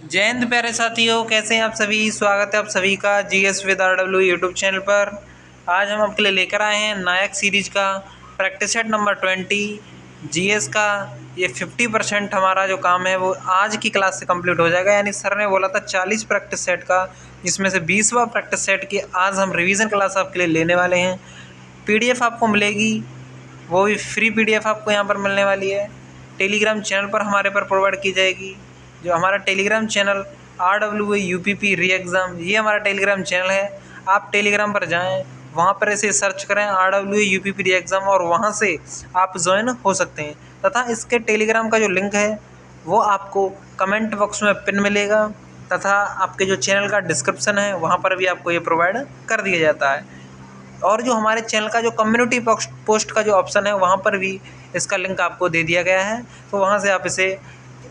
जय हिंद प्यारे साथियों, कैसे हैं आप सभी। स्वागत है आप सभी का GS with RW YouTube channel पर। आज हम आपके लिए लेकर आए हैं नायक सीरीज का प्रैक्टिस सेट नंबर 20 जीएस का। ये 50% हमारा जो काम है वो आज की क्लास से कंप्लीट हो जाएगा। यानी सर ने बोला था 40 प्रैक्टिस सेट का, जिसमें से 20वां प्रैक्टिस सेट की आज हम रिवीजन क्लास आपके लिए लेने वाले हैं। पीडीएफ आपको मिलेगी, वो भी फ्री पीडीएफ आपको यहाँ पर मिलने वाली है। टेलीग्राम चैनल पर हमारे पर प्रोवाइड की जाएगी। जो हमारा टेलीग्राम चैनल RWA UPP री एग्ज़ाम, ये हमारा टेलीग्राम चैनल है। आप टेलीग्राम पर जाएं, वहाँ पर ऐसे सर्च करें RWA UPP री एग्ज़ाम और वहाँ से आप ज्वाइन हो सकते हैं। तथा इसके टेलीग्राम का जो लिंक है वो आपको कमेंट बॉक्स में पिन मिलेगा, तथा आपके जो चैनल का डिस्क्रिप्शन है वहाँ पर भी आपको ये प्रोवाइड कर दिया जाता है। और जो हमारे चैनल का जो कम्युनिटी पोस्ट का जो ऑप्शन है वहाँ पर भी इसका लिंक आपको दे दिया गया है, तो वहाँ से आप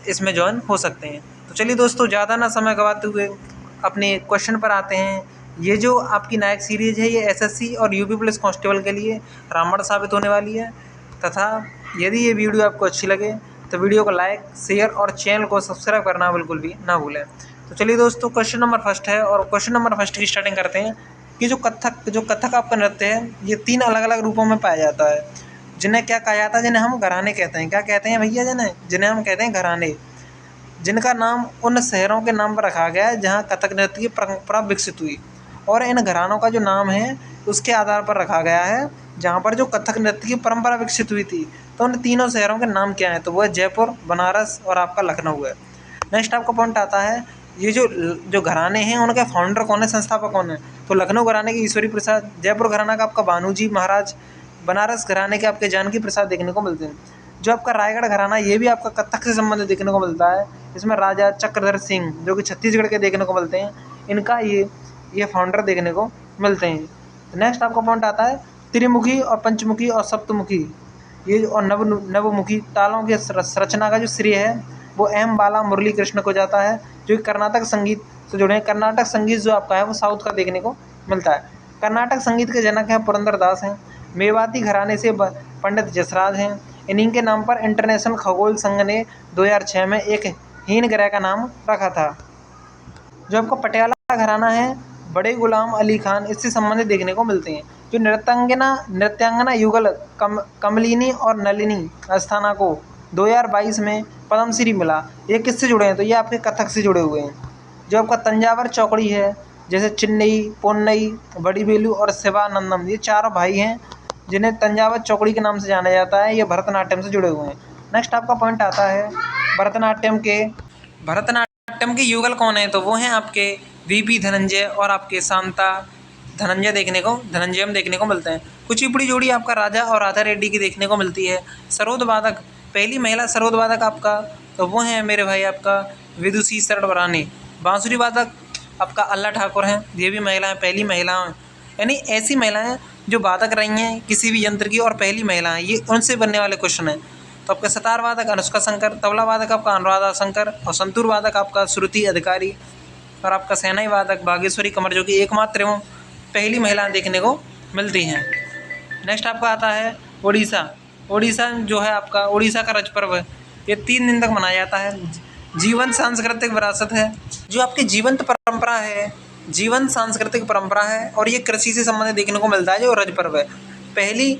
इसमें ज्वाइन हो सकते हैं। तो चलिए दोस्तों, ज़्यादा ना समय गवाते हुए अपने क्वेश्चन पर आते हैं। ये जो आपकी नायक सीरीज है ये एसएससी और यूपी पुलिस कांस्टेबल के लिए रामबाण साबित होने वाली है। तथा यदि ये वीडियो आपको अच्छी लगे तो वीडियो को लाइक, शेयर और चैनल को सब्सक्राइब करना बिल्कुल भी ना भूलें। तो चलिए दोस्तों, क्वेश्चन नंबर फर्स्ट है और क्वेश्चन नंबर फर्स्ट की स्टार्टिंग करते हैं। कि जो कथक आपका नृत्य है ये 3 अलग अलग रूपों में पाया जाता है, जिन्हें क्या कहा जाता है, जिन्हें हम घराने कहते हैं। क्या कहते हैं भैया? जिन्हें हम कहते हैं घराने, जिनका नाम उन शहरों के नाम पर रखा गया है जहाँ कथक नृत्य की परंपरा विकसित हुई। और इन घरानों का जो नाम है उसके आधार पर रखा गया है जहाँ पर जो कथक नृत्य की परंपरा विकसित हुई थी। तो उन तीनों शहरों के नाम क्या हैं? तो वो है जयपुर, बनारस और आपका लखनऊ है। नेक्स्ट आपका पॉइंट आता है, ये जो जो घराने हैं उनके फाउंडर कौन है, संस्थापक कौन है? तो लखनऊ घराने के ईश्वरी प्रसाद, जयपुर घराना का आपका भानूजी महाराज, बनारस घराने के आपके जानकी प्रसाद देखने को मिलते हैं। जो आपका रायगढ़ घराना, ये भी आपका कथक से संबंधित देखने को मिलता है। इसमें राजा चक्रधर सिंह जो कि छत्तीसगढ़ के देखने को मिलते हैं, इनका ये फाउंडर देखने को मिलते हैं। नेक्स्ट आपका पॉइंट आता है, त्रिमुखी और पंचमुखी और सप्तमुखी ये और नवमुखी तालों की रचना का जो श्रेय है वो एम बाला मुरली कृष्ण को जाता है, जो कि कर्नाटक संगीत से जुड़े हैं। कर्नाटक संगीत जो आपका है वो साउथ का देखने को मिलता है। कर्नाटक संगीत के जनक हैं पुरंदरदास हैं। मेवाती घराने से पंडित जसराज हैं। इन्हीं के नाम पर इंटरनेशनल खगोल संघ ने 2006 में एक हीन ग्रह का नाम रखा था। जो आपका पटियाला घराना है, बड़े गुलाम अली खान इससे संबंधित देखने को मिलते हैं। जो नृत्यांगना युगल कमलिनी और नलिनी अस्थाना को 2022 में पद्मश्री मिला, ये किससे जुड़े हैं? तो ये आपके कथक से जुड़े हुए हैं। जो आपका तंजावर चौकड़ी है, जैसे चिन्नई, पोन्नई, बड़ी बेलू और शिवानंदम, ये 4 भाई हैं जिन्हें तंजावर चौकड़ी के नाम से जाना जाता है। ये भरतनाट्यम से जुड़े हुए हैं। नेक्स्ट आपका पॉइंट आता है, भरतनाट्यम के युगल कौन है? तो वो हैं आपके वीपी धनंजय और आपके शांता धनंजयम देखने को मिलते हैं। कुचिपुड़ी जोड़ी आपका राजा और राधा रेड्डी की देखने को मिलती है। सरोद वादक, पहली महिला सरोद वादक आपका, तो वो हैं मेरे भाई आपका विदुषी शरण वरानी। बांसुरी वादक आपका अल्लाह ठाकुर हैं, ये भी महिलाएं, पहली महिलाएं, यानी ऐसी महिलाएं जो वादक रही हैं किसी भी यंत्र की और पहली महिलाएं, ये उनसे बनने वाले क्वेश्चन हैं। तो आपका सतार वादक अनुष्का शंकर, तबला वादक आपका अनुराधा शंकर और संतूर वादक आपका श्रुति अधिकारी और आपका शहनाई वादक भागेश्वरी कमर, जो कि एकमात्र एवं पहली महिला देखने को मिलती हैं। नेक्स्ट आपका आता है उड़ीसा जो है आपका उड़ीसा का रज पर्व है, ये 3 दिन तक मनाया जाता है। जीवन सांस्कृतिक विरासत है, जो आपकी जीवन सांस्कृतिक परंपरा है और ये कृषि से संबंधित देखने को मिलता है। जो रज पर्व है, पहली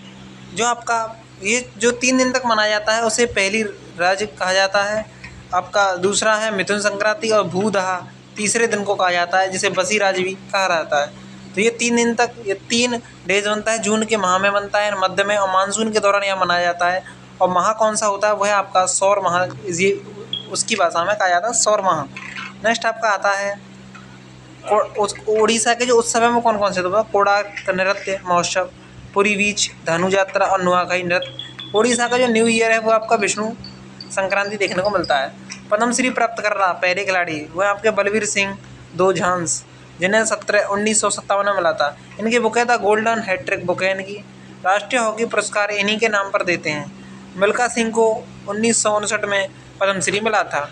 जो आपका ये जो 3 दिन तक मनाया जाता है उसे पहली रज कहा जाता है। आपका दूसरा है मिथुन संक्रांति और भूदहा तीसरे दिन को कहा जाता है, जिसे बसी राज भी कहा जाता है। तो ये 3 दिन तक, ये 3 डेज बनता है। जून के माह में बनता है, मध्य में और मानसून के दौरान यह मनाया जाता है। और माह कौन सा होता है? वह है आपका सौर माह, ये उसकी भाषा में कहा जाता है सौर माह। नेक्स्ट आपका आता है उड़ीसा के जो उत्सव है वो कौन कौन से? तो कोडाक नृत्य महोत्सव, पुरी बीच, धनु यात्रा और नुआखाई नृत्य। उड़ीसा का जो न्यू ईयर है वो आपका विष्णु संक्रांति देखने को मिलता है। पद्मश्री प्राप्त कर रहा पहले खिलाड़ी वो आपके बलवीर सिंह दो झांस, जिन्हें 1957 में मिला था। इनकी बुकें था गोल्डन हैट्रिक बुकें इनकी। राष्ट्रीय हॉकी पुरस्कार इन्हीं के नाम पर देते हैं। मिल्खा सिंह को 1959 में पद्मश्री मिला था।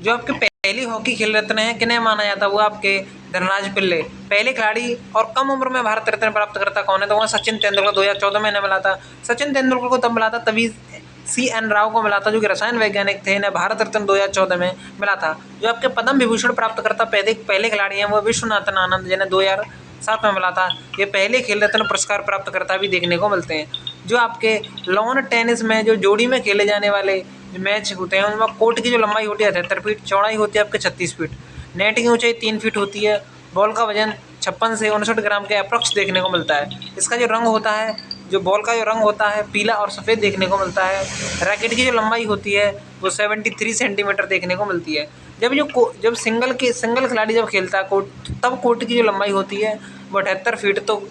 जो आपके पहली हॉकी खेल रत्न है किन्हें माना जाता है? वो आपके धनराज पिल्ले। पहले खिलाड़ी और कम उम्र में भारत रत्न प्राप्त करता कौन है? तो वह सचिन तेंदुलकर 2014 में इन्हें मिला था। सचिन तेंदुलकर को तब मिला था तभी CN राव को मिला था, जो कि रसायन वैज्ञानिक थे। इन्हें भारत रत्न 2014 में मिला था। जो आपके पद्म विभूषण प्राप्तकर्ता पहले खिलाड़ी हैं वो विश्वनाथन आनंद, जिन्हें 2007 में मिला था। ये पहले खेल रत्न पुरस्कार प्राप्तकर्ता भी देखने को मिलते हैं। जो आपके लॉन टेनिस में जो जोड़ी में खेले जाने वाले मैच होते हैं उनमें कोर्ट की जो लंबाई होती है 78 फीट, चौड़ाई होती है आपके 36 फीट, नेट की ऊंचाई 3 फीट होती है, बॉल का वजन 56 से 59 ग्राम के अप्रॉक्स देखने को मिलता है। इसका जो रंग होता है, जो बॉल का जो रंग होता है पीला और सफ़ेद देखने को मिलता है। रैकेट की जो लंबाई होती है वो 73 सेंटीमीटर देखने को मिलती है। जब सिंगल खिलाड़ी जब खेलता है कोर्ट, तब कोर्ट की जो लंबाई होती है वो 78 फीट तो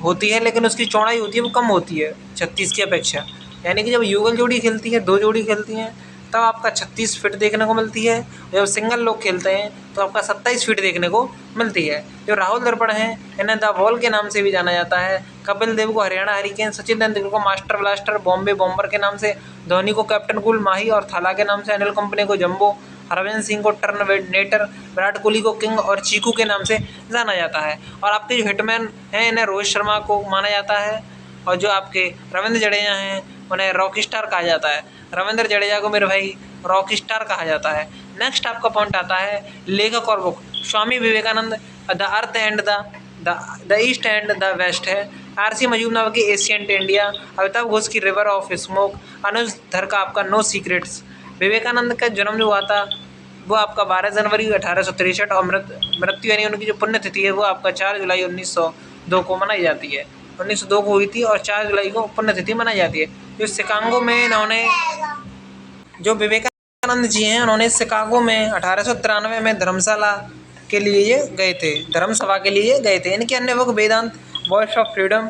होती है, लेकिन उसकी चौड़ाई होती है वो कम होती है 36 की अपेक्षा। यानी कि जब युगल जोड़ी खेलती है, 2 जोड़ी खेलती हैं, तब आपका 36 फीट देखने को मिलती है। जब सिंगल लोग खेलते हैं तो आपका 27 फीट देखने को मिलती है। जो राहुल दर्पण हैं इन्हें द वॉल के नाम से भी जाना जाता है। कपिल देव को हरियाणा हरिकेन, सचिन तेंदुलकर को मास्टर ब्लास्टर, बॉम्बे बॉम्बर के नाम से, धोनी को कैप्टन कूल माही और थाला के नाम से, अनिल कंपनी को जंबो, हरभजन सिंह को टर्ननेटर, विराट कोहली को किंग और चीकू के नाम से जाना जाता है। और आपके जो हिटमैन हैं इन्हें रोहित शर्मा को माना जाता है। और जो आपके रविंद्र जडेजा हैं उन्हें रॉक स्टार कहा जाता है। रविंद्र जडेजा को मेरे भाई रॉक स्टार कहा जाता है। नेक्स्ट आपका पॉइंट आता है लेखक और book. Swami Vivekananda the earth and the east and the west है। RC मजूमदार की एशियंट इंडिया, अमिताभ घोष की रिवर ऑफ स्मोक, अनुज धर का आपका नो सीक्रेट्स। विवेकानंद का जन्म जो हुआ था वो आपका 12 जनवरी 1863 और मृत्यु यानी उनकी जो पुण्यतिथि है वो आपका 4 जुलाई 1902 को मनाई जाती है। 1902 को हुई थी और 4 जुलाई को पुण्यतिथि मनाई जाती है। जो शिकागो में इन्होंने, जो विवेकानंद जी हैं उन्होंने शिकागो में 1893 में धर्मशाला के लिए गए थे, धर्मसभा के लिए गए थे। इनके अन्य work Vedanta, voice of freedom,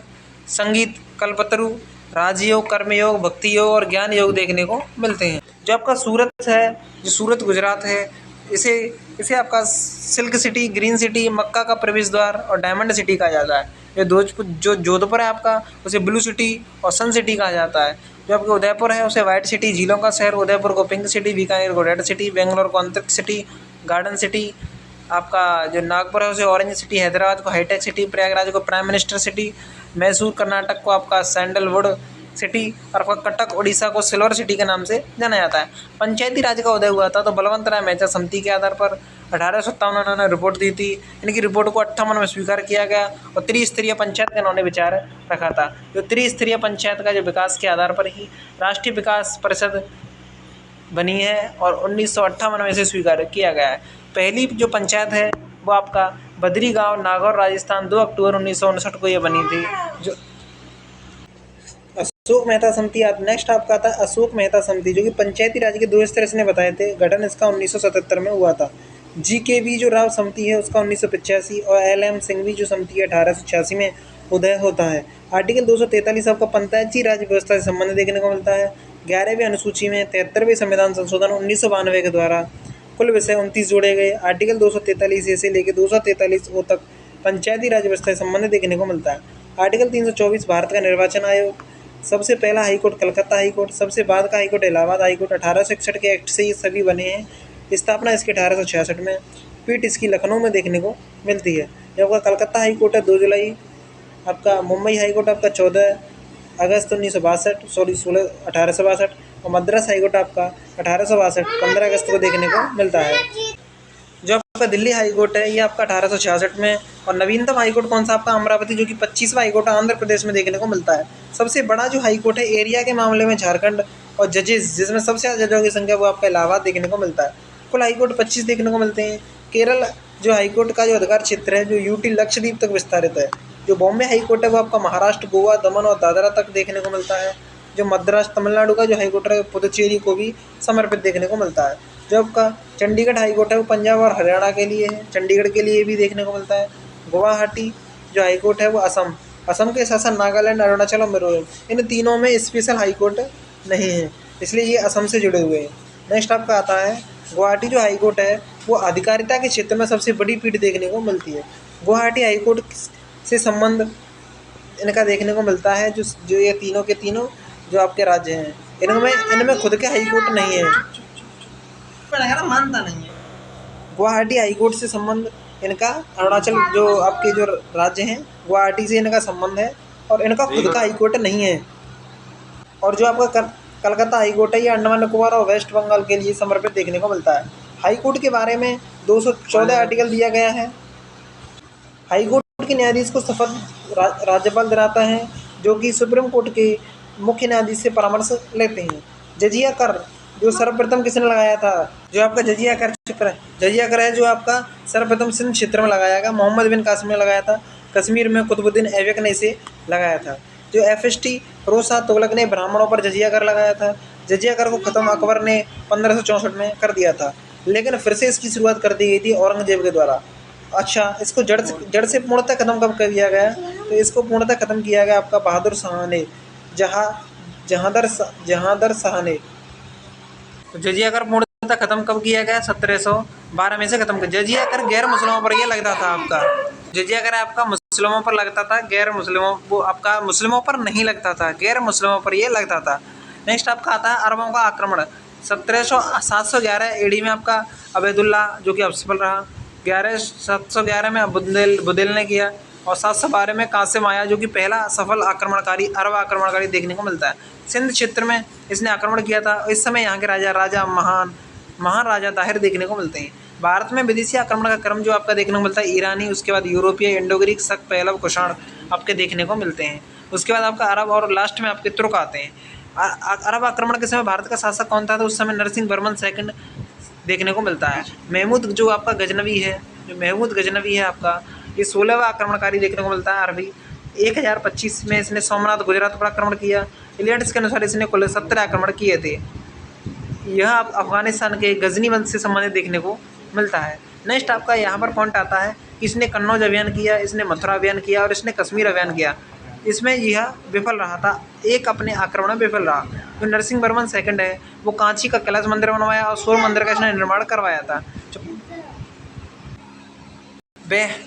Sangeet, Kalpataru, राजयोग, कर्मयोग, भक्ति योग और ज्ञान योग देखने को मिलते हैं। जो आपका सूरत है, जो सूरत गुजरात है, इसे इसे आपका सिल्क सिटी, ग्रीन सिटी, मक्का का प्रवेश द्वार और डायमंड सिटी कहा जाता है। जो जोधपुर है आपका उसे ब्लू सिटी और सन सिटी कहा जाता है। जो आपके उदयपुर है उसे वाइट सिटी, झीलों का शहर, उदयपुर को पिंक सिटी, बीकानेर को रेड सिटी, बेंगलोर को अंतरिक्ष सिटी, गार्डन सिटी, आपका जो नागपुर है उसे ऑरेंज सिटी, हैदराबाद को हाईटेक सिटी, प्रयागराज को prime minister city, Mysore Karnataka को आपका सैंडलवुड सिटी और आपका कटक उड़ीसा को सिल्वर सिटी के नाम से जाना जाता है। पंचायती राज का उदय हुआ था तो बलवंत राय मेहता समिति के आधार पर 1857 में उन्होंने रिपोर्ट दी थी। इनकी रिपोर्ट को 58 में स्वीकार किया गया और त्रिस्तरीय पंचायत का इन्होंने विचार रखा था। जो त्रिस्तरीय पंचायत का जो विकास के आधार पर ही राष्ट्रीय विकास परिषद बनी है और 1958 में इसे स्वीकार किया गया है। पहली जो पंचायत है वो आपका बद्री गांव, नागौर, राजस्थान 2 अक्टूबर 1959 को ये बनी थी। जो अशोक मेहता समिति, नेक्स्ट आपका आता है अशोक मेहता समिति, जो कि पंचायती राज के 2 स्तर इसने बताए थे। गठन इसका 1977 में हुआ था। GKV जो राव समिति है उसका 1985 और LM सिंघवी जो समिति है 1886 में उदय होता है। आर्टिकल 243 आपका पंचायती राज व्यवस्था से संबंध देखने को मिलता है। 11वीं अनुसूची में 73वें संविधान संशोधन 1992 के द्वारा कुल विषय 29 जोड़े गए। आर्टिकल 243 से लेकर 243 ओ तक पंचायती राज व्यवस्था से संबंध देखने को मिलता है। आर्टिकल 324 भारत का निर्वाचन आयोग, सबसे पहला हाईकोर्ट कलकत्ता हाईकोर्ट, सबसे बाद का हाईकोर्ट इलाहाबाद हाईकोर्ट। 1861 के एक्ट से ये सभी बने हैं। स्थापना इसकी 1866 में। पीठ इसकी लखनऊ में देखने को मिलती है। जब आपका कलकत्ता हाईकोर्ट है 2 जुलाई, आपका मुंबई हाईकोर्ट आपका 14 अगस्त 1862 और मद्रास हाईकोर्ट आपका 1862 15 अगस्त को देखने को मिलता है। जो आपका दिल्ली हाईकोर्ट है ये आपका 1866 में। और नवीनतम हाईकोर्ट कौन सा आपका अमरावती, जो कि 25वां हाईकोर्ट आंध्र प्रदेश में देखने को मिलता है। सबसे बड़ा जो हाईकोर्ट है एरिया के मामले में झारखंड और जजेस जिसमें सबसे ज़्यादा जजों की संख्या वो आपका इलाहाबाद देखने को मिलता है। कुल हाईकोर्ट 25 देखने को मिलते हैं। केरल जो हाईकोर्ट का जो अधिकार क्षेत्र है जो UT लक्षद्वीप तक विस्तारित है। जो बॉम्बे हाईकोर्ट है वो आपका महाराष्ट्र, गोवा, दमन और दादरा तक देखने को मिलता है। जो मद्रास तमिलनाडु का जो हाईकोर्ट है पुदुचेरी को भी समर्पित देखने को मिलता है। जो आपका चंडीगढ़ हाईकोर्ट है वो पंजाब और हरियाणा के लिए है, चंडीगढ़ के लिए भी देखने को मिलता है। गुवाहाटी जो हाईकोर्ट है वो असम के शासन, नागालैंड, अरुणाचल और मिजोरम, इन तीनों में स्पेशल हाईकोर्ट नहीं है, इसलिए ये असम से जुड़े हुए हैं। नेक्स्ट आपका आता है गुवाहाटी जो हाईकोर्ट है वो अधिकारिता के क्षेत्र में सबसे बड़ी पीठ देखने को मिलती है। गुवाहाटी हाईकोर्ट से संबंध इनका देखने को मिलता है। जो ये तीनों के तीनों जो आपके राज्य हैं इनमें खुद के हाईकोर्ट नहीं है, मानता नहीं है। गुवाहाटी हाईकोर्ट से संबंध इनका अरुणाचल जो आपके जो राज्य हैं गुवाहाटी से इनका संबंध है और इनका खुद का हाईकोर्ट नहीं है। और जो आपका कलकत्ता हाईकोर्ट है, ये अंडमान निकोबार और वेस्ट बंगाल के लिए समर्पित देखने को मिलता है। हाईकोर्ट के बारे में 214 आर्टिकल दिया गया है। हाईकोर्ट के न्यायाधीश को शपथ राज्यपाल दिलाता है, जो कि सुप्रीम कोर्ट के मुख्य न्यायाधीश से परामर्श लेते हैं। जजिया कर जो सर्वप्रथम किसने लगाया था? जो आपका जजिया कर है जो आपका सर्वप्रथम सिंध क्षेत्र में लगाया गया, मोहम्मद बिन कासिम ने लगाया था। कश्मीर में कुतुबुद्दीन ऐबक ने इसे लगाया था। जो FST फिरोज शाह तुगलक ने ब्राह्मणों पर जजिया कर लगाया था। जजिया कर को ख़त्म अकबर ने 1564 में कर दिया था, लेकिन फिर से इसकी शुरुआत कर दी गई थी औरंगजेब के द्वारा। अच्छा, इसको जड़ से पूर्णतः ख़त्म कब कर दिया गया? तो इसको पूर्णतः ख़त्म किया गया आपका बहादुर शाह ने, जहांदर शाह ने। तो जजिया कर पूर्णतः खत्म कब किया गया? 1712 में से खत्म किया। जजिया कर गैर मुस्लिमों पर यह लगता था आपका। जजिया कर आपका मुस्लिमों पर लगता था, गैर मुस्लिमों वो आपका मुस्लिमों पर नहीं लगता था, गैर मुस्लिमों पर यह लगता था। नेक्स्ट आपका आता है अरबों का आक्रमण। 711 AD में आपका अबैदुल्ला जो कि असफल रहा। 711 में बुदेल ने किया और 712 में कासिम आया, जो कि पहला सफल अरब आक्रमणकारी देखने को मिलता है। सिंध क्षेत्र में इसने आक्रमण किया था। इस समय यहाँ के राजा महान राजा ताहिर देखने को मिलते हैं। भारत में विदेशी आक्रमण का क्रम जो आपका देखने को मिलता है ईरानी, उसके बाद यूरोपीय, इंडो ग्रीक, शक, पहलव, कुषाण आपके देखने को मिलते हैं। उसके बाद आपका अरब और लास्ट में आपके तुर्क आते हैं। अरब आक्रमण के समय भारत का शासक कौन था? तो उस समय नरसिंह वर्मन सेकंड देखने को मिलता है। महमूद जो आपका गजनवी है, आपका, ये 16वां आक्रमणकारी देखने को मिलता है अरबी। 1025 में इसने सोमनाथ गुजरात पर आक्रमण किया। इलियट्स के अनुसार इसने कुल 17 आक्रमण किए थे। यह अफगानिस्तान के गजनी वंश से संबंधित देखने को मिलता है। नेक्स्ट आपका यहाँ पर पॉइंट आता है कि इसने कन्नौज अभियान किया, इसने मथुरा अभियान किया और इसने कश्मीर अभियान किया। इसमें यह विफल रहा था, एक अपने आक्रमण में विफल रहा। जो नरसिंह वर्मन सेकंड है वो कांची का कैलाश मंदिर बनवाया और सूर्य मंदिर का इसने निर्माण करवाया था।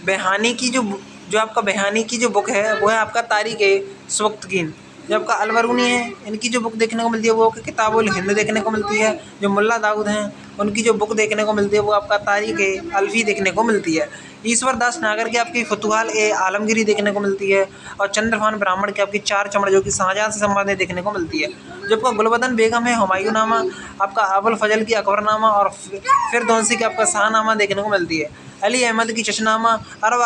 बेहानी की जो आपका बेहानी की जो बुक है वो है आपका तारीख़-ए-सब्तगीन। जो आपका अलबरूनी है, इनकी जो बुक देखने को मिलती है वो किताबुल हिंद देखने को मिलती है। जो मुल्ला दाऊद हैं उनकी जो बुक देखने को मिलती है वो आपका तारीख़-ए-अलफ़ी देखने को मिलती है। ईश्वर दास नागर की आपकी फतुहाल-ए-आलमगीरी देखने को मिलती है और चंद्रभान ब्राह्मण की आपकी चार चमड़ जो कि शाहजहाँ से संबंधित देखने को मिलती है। जो आपका गुलबदन बेगम है हुमायूंनामा, आपका अबुल फजल की अकबरनामा और फिरदौसी की आपका शाहनामा देखने को मिलती है। अली अहमद की चशनामा, अरब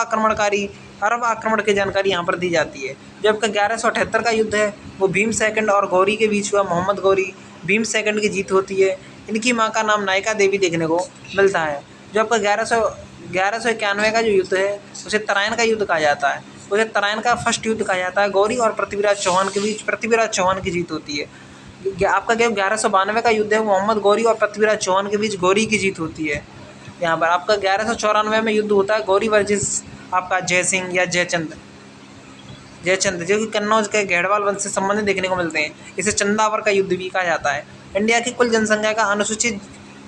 आक्रमण की जानकारी यहाँ पर दी जाती है। जो आपका 1178 का युद्ध है वो भीम सेकंड और गौरी के बीच हुआ। मोहम्मद गौरी, भीम सेकंड की जीत होती है। इनकी माँ का नाम नायका देवी देखने को मिलता है। जो आपका 1191 का जो युद्ध है उसे तराइन का युद्ध कहा जाता है। उसे तराइन का फर्स्ट युद्ध कहा जाता है। गौरी और पृथ्वीराज चौहान के बीच पृथ्वीराज चौहान की जीत होती है। आपका 1192 का युद्ध है, मोहम्मद गौरी और पृथ्वीराज चौहान के बीच गौरी की जीत होती है। यहाँ पर आपका 1194 में युद्ध होता है गौरी वर्सेस आपका जयसिंह या जयचंद, जो कि कन्नौज के घेड़वाल वंश से संबंधित देखने को मिलते हैं। इसे चंदावर का युद्ध भी कहा जाता है। इंडिया की कुल जनसंख्या का अनुसूचित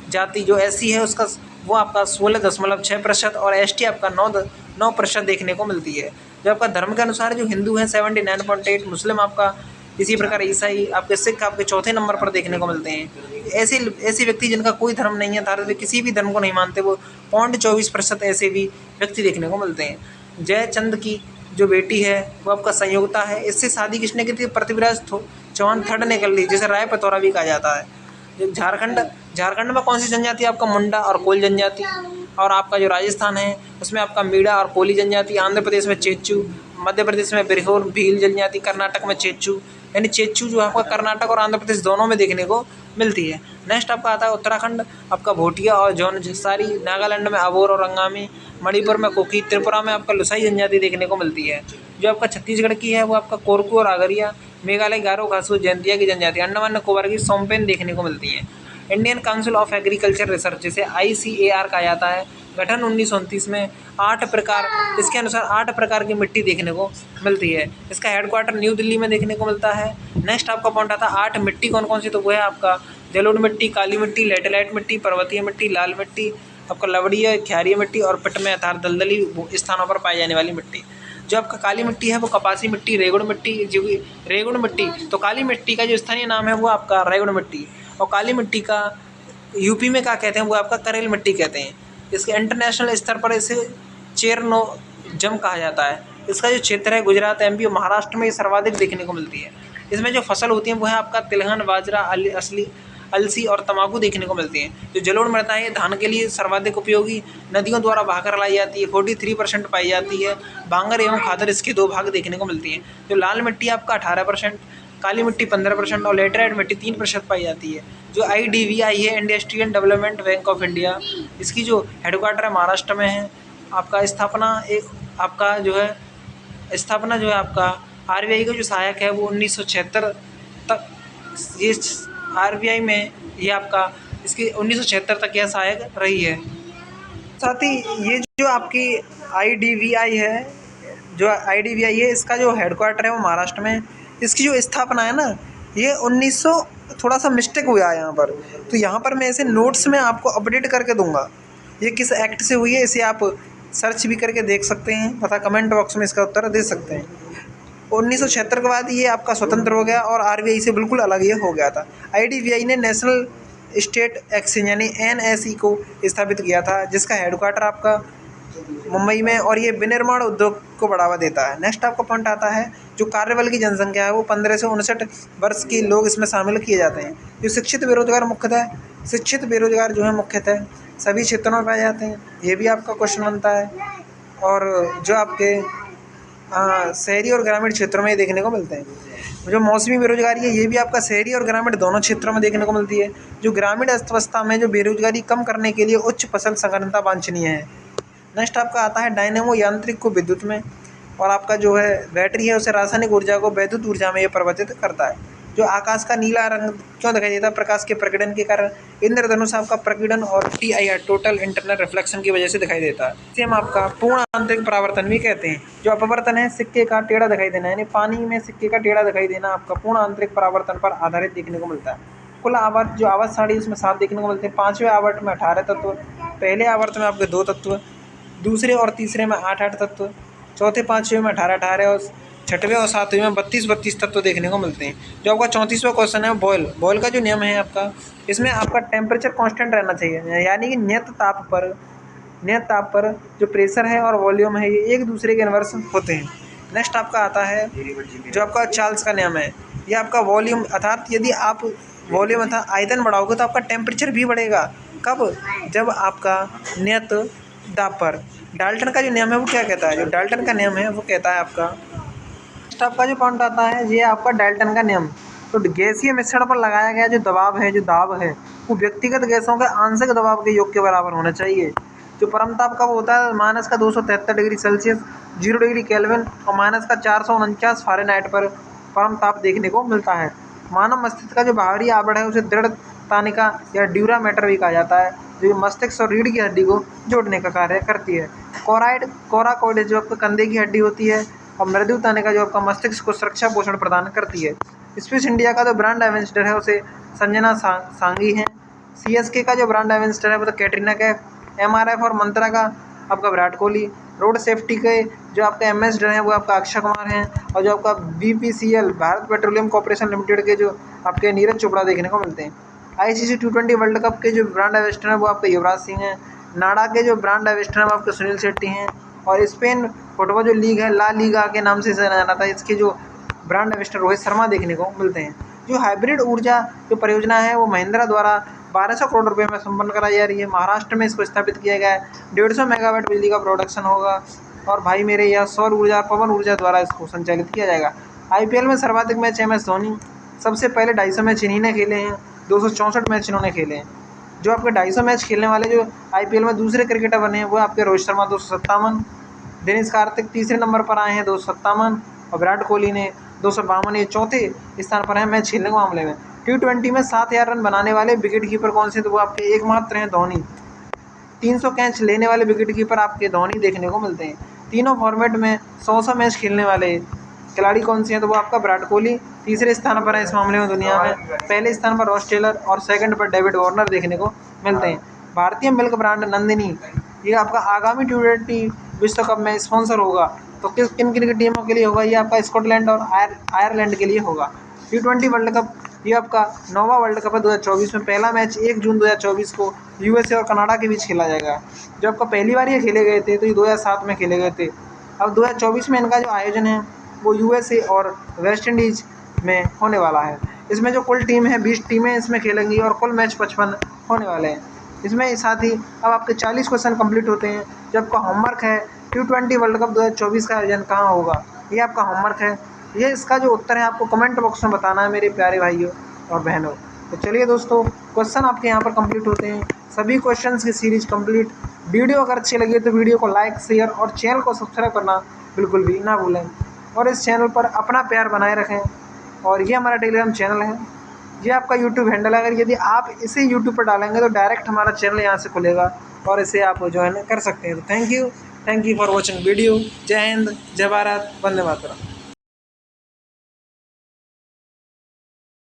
जाति जो SC है उसका वो आपका 16.6% और ST आपका 9% देखने को मिलती है। जो आपका धर्म के अनुसार जो हिंदू हैं 79.8, मुस्लिम आपका, इसी प्रकार ईसाई आपके, सिख आपके चौथे नंबर पर देखने को मिलते हैं। ऐसे व्यक्ति जिनका कोई धर्म नहीं है, भारत में किसी भी धर्म को नहीं मानते, वो 0.24% ऐसे भी व्यक्ति देखने को मिलते हैं। जयचंद की जो बेटी है वो आपका संयोगता है। इससे शादी किसने की थी? पृथ्वीराज चौहान थर्ड ने कर ली, जिसे राय पथौरा भी कहा जाता है। झारखंड में कौन सी जनजाति? आपका मुंडा और कोल जनजाति। और आपका जो राजस्थान है उसमें आपका मीणा और कोली जनजाति। आंध्र प्रदेश में चेच्चू, मध्य प्रदेश में बिरहोर भील जनजाति, कर्नाटक में चेच्चू, यानी चेच्चू जो आपका कर्नाटक और आंध्र प्रदेश दोनों में देखने को मिलती है। नेक्स्ट आपका आता है उत्तराखंड, आपका भोटिया और जौनसारी। नागालैंड में अबोर और अंगामी। मणिपुर में कुकी। त्रिपुरा में आपका लुसाई जनजाति देखने को मिलती है। जो आपका छत्तीसगढ़ की है वो आपका कोरकू और आगरिया। मेघालय गारो घासू जयंतिया की जनजाति। अंडमान निकोबार की सोमपेन देखने को मिलती है। Indian council of agriculture research, जिसे ICAR कहा जाता है, गठन 1929 में। इसके अनुसार 8 प्रकार की मिट्टी देखने को मिलती है। इसका हेडक्वार्टर न्यू दिल्ली में देखने को मिलता है। नेक्स्ट आपका पॉइंट आता है 8 मिट्टी कौन कौन सी? तो वो है आपका जलोढ़ मिट्टी, काली मिट्टी, लेटेलाइट मिट्टी, पर्वतीय मिट्टी, लाल मिट्टी, आपका लवड़ीय, क्षारीय मिट्टी और पिट में अर्थात दलदली स्थानों पर पाई जाने वाली मिट्टी। जो आपका काली मिट्टी है वो कपासी मिट्टी, रेगुड़ मिट्टी, जो रेगुड़ मिट्टी, तो काली मिट्टी का जो स्थानीय नाम है वो आपका रेगुड़ मिट्टी। और काली मिट्टी का यूपी में क्या कहते हैं? वो आपका करेल मिट्टी कहते हैं। इसके इंटरनेशनल स्तर पर इसे चेरनोजम कहा जाता है। इसका जो क्षेत्र है गुजरात, MP और महाराष्ट्र में ये सर्वाधिक देखने को मिलती है। इसमें जो फसल होती है वो है आपका तिलहन, बाजरा, अलसी और तंबाकू देखने को मिलती हैं। जो जलोढ़ मृदा है ये धान के लिए सर्वाधिक उपयोगी नदियों द्वारा बहाकर लाई जाती है, 43% पाई जाती है। बांगर एवं खादर इसके 2 भाग देखने को मिलती हैं। जो लाल मिट्टी आपका 18%, काली मिट्टी 15% और लेटराइट मिट्टी 3% पाई जाती है। जो IDBI है, industrial development bank of India, इसकी जो हेडक्वार्टर है महाराष्ट्र में है। आपका स्थापना जो है आपका RBI का जो सहायक है वो 1976 तक, ये RBI में ये आपका इसकी 1976 तक यह सहायक रही है। साथ ही ये जो आपकी IDBI है, इसका जो हेडक्वार्टर है वो महाराष्ट्र में। इसकी जो स्थापना है ना, ये 1900 थोड़ा सा मिस्टेक हुआ है यहाँ पर, तो यहाँ पर मैं इसे नोट्स में आपको अपडेट करके दूंगा। ये किस एक्ट से हुई है इसे आप सर्च भी करके देख सकते हैं तथा कमेंट बॉक्स में इसका उत्तर दे सकते हैं। 1976 के बाद ये आपका स्वतंत्र हो गया और RBI से बिल्कुल अलग ये हो गया था। IDBI ने नेशनल स्टेट एक्सचेंज यानी NSE को स्थापित किया था, जिसका हेडक्वार्टर आपका मुंबई में, और ये विनिर्माण उद्योग को बढ़ावा देता है। नेक्स्ट आपका पॉइंट आता है जो कार्यबल की जनसंख्या है वो 15 से 59 वर्ष के लोग इसमें शामिल किए जाते हैं। जो शिक्षित बेरोजगार जो है मुख्यतः सभी क्षेत्रों में पाए जाते हैं, ये भी आपका क्वेश्चन बनता है। और जो आपके शहरी और ग्रामीण क्षेत्रों में ये देखने को मिलते हैं। जो मौसमी बेरोजगारी है ये भी आपका शहरी और ग्रामीण दोनों क्षेत्रों में देखने को मिलती है। जो ग्रामीण अर्थव्यवस्था में जो बेरोजगारी कम करने के लिए उच्च फसल संघनता वांछनीय है। नेक्स्ट आपका आता है डायनेमो यांत्रिक को विद्युत में, और आपका जो है बैटरी है उसे रासायनिक ऊर्जा को वैद्युत ऊर्जा में ये परिवर्तित करता है। जो आकाश का नीला रंग क्यों दिखाई देता है? प्रकाश के प्रकीर्णन के कारण। इंद्रधनुष आपका प्रकीर्णन और TIR टोटल इंटरनल रिफ्लेक्शन की वजह से दिखाई देता है। इसे हम आपका पूर्ण आंतरिक परावर्तन भी कहते हैं। जो अपवर्तन है सिक्के का टेढ़ा दिखाई देना, यानी पानी में सिक्के का टेढ़ा दिखाई देना आपका पूर्ण आंतरिक परावर्तन पर आधारित देखने को मिलता है। कुल आवर्त जो आवर्त सारणी उसमें 7 देखने को मिलते हैं। 5वें आवर्त में 18 तत्व, पहले आवर्त में आपके 2 तत्व, दूसरे और तीसरे में 8-8 तत्व, चौथे 5वें में 18-18 और 6वें और 7वें में 32-32 तत्व देखने को मिलते हैं। जो आपका 34वां क्वेश्चन है बॉयल का जो नियम है आपका, इसमें आपका टेम्परेचर कांस्टेंट रहना चाहिए, यानी कि नियत ताप पर जो प्रेशर है और वॉल्यूम है ये एक दूसरे के इनवर्स होते हैं। नेक्स्ट आपका आता है जो आपका चार्ल्स का नियम है। ये आपका वॉल्यूम, अर्थात यदि आप वॉल्यूम अर्थात आयतन बढ़ाओगे तो आपका टेम्परेचर भी बढ़ेगा। कब? जब आपका नियत दाब पर। डाल्टन का जो नियम है वो क्या कहता है? जो डाल्टन का नियम है वो कहता है आपका, नेक्स्ट आपका जो पॉइंट आता है ये आपका डाल्टन का नियम। तो गैसीय मिश्रण पर लगाया गया जो दाब है वो व्यक्तिगत गैसों के आंशिक दबाव के योग के बराबर होना चाहिए। जो परम ताप कब होता है? माइनस का 273 डिग्री सेल्सियस, 0 डिग्री केल्विन और माइनस का 449 फ़ारेनहाइट पर परम ताप देखने को मिलता है। मानव मस्तिष्क का जो बाहरी आवरण है उसे दृढ़ तानिका या ड्यूरा मैटर भी कहा जाता है, जो मस्तिष्क और रीढ़ की हड्डी को जोड़ने का कार्य करती है। कोराकोइड जो आपका कंधे की हड्डी होती है, और मृदु तानिका जो आपका मस्तिष्क को सुरक्षा पोषण प्रदान करती है। स्पेस इंडिया का जो ब्रांड एम्बेसडर है उसे संजना सांगी है। CSK का जो ब्रांड एम्बेसडर है वो तो कैटरीना कैफ। MRF और मंत्रा का आपका विराट कोहली। रोड सेफ्टी के जो आपका एम्बेसडर हैं वो आपका अक्षय कुमार हैं। और जो आपका BPCL Bharat petroleum corporation limited के जो आपके नीरज चोपड़ा देखने को मिलते हैं। ICC T20 वर्ल्ड कप के जो ब्रांड एम्बेसडर हैं वो आपके युवराज सिंह हैं। नाडा के जो ब्रांड एम्बेसडर हैं वो आपके सुनील शेट्टी हैं। और स्पेन फुटबॉल जो लीग है ला लीगा के नाम से जाना जाता है, इसके जो ब्रांड एम्बेसडर रोहित शर्मा देखने को मिलते हैं। जो हाइब्रिड ऊर्जा जो परियोजना है वो महिंद्रा द्वारा 1200 करोड़ रुपए में संपन्न कराई जा रही है। महाराष्ट्र में इसको स्थापित किया गया है। 150 मेगावाट बिजली का प्रोडक्शन होगा, और भाई मेरे यहाँ सौर ऊर्जा पवन ऊर्जा द्वारा इसको संचालित किया जाएगा। IPL में सर्वाधिक मैच MS धोनी, सबसे पहले 250 मैच इन्हीं ने खेले हैं, 264 मैच इन्होंने खेले हैं। जो आपके 250 मैच खेलने वाले जो IPL में दूसरे क्रिकेटर बने हैं वो आपके रोहित शर्मा 257, दिनेश कार्तिक तीसरे नंबर पर आए हैं 257, और विराट कोहली ने 252, ये चौथे स्थान पर है मैच खेलने के मामले में। T20 में 7000 रन बनाने वाले विकेट कीपर कौन से? तो वो आपके एकमात्र हैं धोनी। 300 कैच लेने वाले विकेट कीपर आपके धोनी देखने को मिलते हैं। तीनों फॉर्मेट में 100 मैच खेलने वाले खिलाड़ी कौन से हैं? तो वो आपका विराट कोहली तीसरे स्थान पर है इस मामले में दुनिया में। पहले स्थान पर रॉस टेलर और सेकंड पर डेविड वार्नर देखने को मिलते हैं। भारतीय मिल्क ब्रांड नंदिनी, ये आपका आगामी T20 विश्व कप में स्पॉन्सर होगा, तो किन किन की टीमों के लिए होगा? ये आपका स्कॉटलैंड और आयरलैंड के लिए होगा। T20 वर्ल्ड कप ये आपका 9वां वर्ल्ड कप है 2024 में। पहला मैच 1 जून 2024 को USA और कनाडा के बीच खेला जाएगा। जब आपका पहली बार ये खेले गए थे तो ये 2007 में खेले गए थे। अब 2024 में इनका जो आयोजन है वो USA और वेस्ट इंडीज़ में होने वाला है। इसमें जो कुल टीम है 20 टीमें इसमें खेलेंगी और कुल मैच 55 होने वाले हैं। इसमें साथ ही अब आपके 40 क्वेश्चन कंप्लीट होते हैं। जो आपका होमवर्क है T20 वर्ल्ड कप 2024 का आयोजन कहाँ होगा, ये आपका होमवर्क है। ये इसका जो उत्तर है आपको कमेंट बॉक्स में बताना है मेरे प्यारे भाइयों और बहनों। तो चलिए दोस्तों, क्वेश्चन आपके यहाँ पर कंप्लीट होते हैं। सभी क्वेश्चंस की सीरीज कंप्लीट। वीडियो अगर अच्छी लगी तो वीडियो को लाइक, शेयर और चैनल को सब्सक्राइब करना बिल्कुल भी ना भूलें और इस चैनल पर अपना प्यार बनाए रखें। और ये हमारा टेलीग्राम चैनल है, ये आपका यूट्यूब हैंडल है। अगर यदि आप इसे यूट्यूब पर डालेंगे तो डायरेक्ट हमारा चैनल यहाँ से खुलेगा और इसे आप ज्वाइन कर सकते हैं। तो thank you for watching video. जय हिंद, जय भारत, वंदे मातरम।